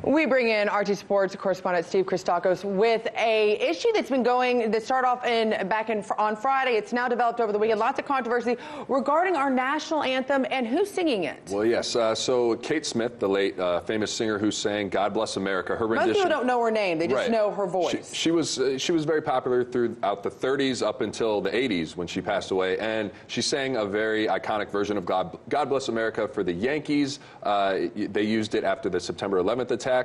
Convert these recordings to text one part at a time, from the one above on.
We bring in RT Sports correspondent Steve Christakos with a issue that's been going that started off on Friday. It's now developed over the weekend. Lots of controversy regarding our national anthem and who's singing it. Well, yes. So Kate Smith, the late famous singer who sang "God Bless America," her rendition. Most people don't know her name; they just know her voice. She was very popular throughout the 30s up until the 80s when she passed away, and she sang a very iconic version of "God Bless America" for the Yankees. They used it after the September 11th attacks.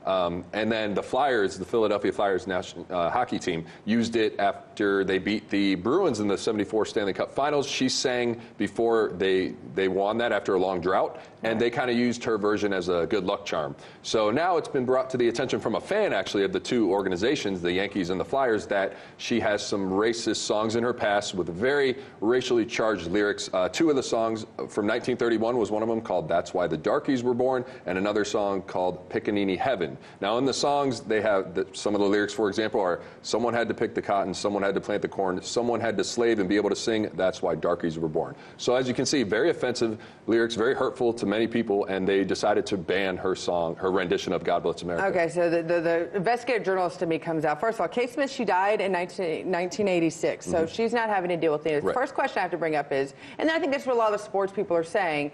And then the Flyers, the Philadelphia Flyers national hockey team, used it after they beat the Bruins in the '74 Stanley Cup Finals. She sang before they won that after a long drought, and they kind of used her version as a good luck charm. So now it's been brought to the attention from a fan, actually, of the two organizations, the Yankees and the Flyers, that she has some racist songs in her past with very racially charged lyrics. Two of the songs from 1931 was one of them, called "That's Why the Darkies Were Born," and another song called "Pickaninny Heaven." Now, in the songs, they have some of the lyrics, for example, are "Someone had to pick the cotton, someone had to plant the corn, someone had to slave and be able to sing, that's why darkies were born." So as you can see, very offensive lyrics, very hurtful to many people, and they decided to ban her song, her rendition of "God Bless America." Okay, so the investigative journalist to me comes out. First of all, Kate Smith, she died in 1986, so she's not having to deal with it. The first question I have to bring up is, and I think that's what a lot of the sports people are saying,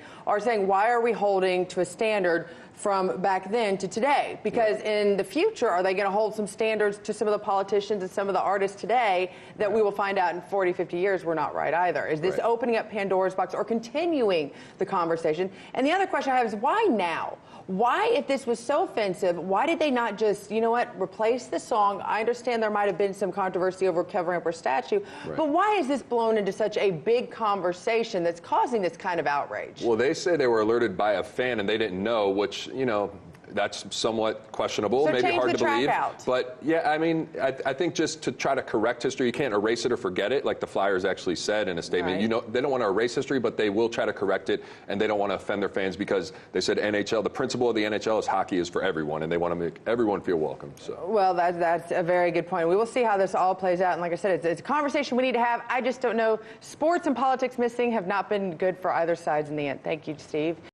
why are we holding to a standard from back then to today? Because in the future, are they going to hold some standards to some of the politicians and some of the artists today that we will find out in 40, 50 years we're not right either? Is this opening up Pandora's box or continuing the conversation? And the other question I have is, why now? Why, if this was so offensive, why did they not just, you know what, replace the song? I understand there might have been some controversy over covering up her statue, but why is this blown into such a big conversation that's causing this kind of outrage? Well, they say they were alerted by a fan and they didn't know, which, you know, that's somewhat questionable, so maybe hard to believe. Out. But yeah, I mean, I think just to try to correct history, you can't erase it or forget it, like the Flyers actually said in a statement. You know, they don't want to erase history, but they will try to correct it, and they don't want to offend their fans because they said NHL, the principle of the NHL is hockey is for everyone, and they want to make everyone feel welcome. So. Well, that's a very good point. We will see how this all plays out, and like I said, it's a conversation we need to have. I just don't know. Sports and politics mixing have not been good for either sides in the end. Thank you, Steve.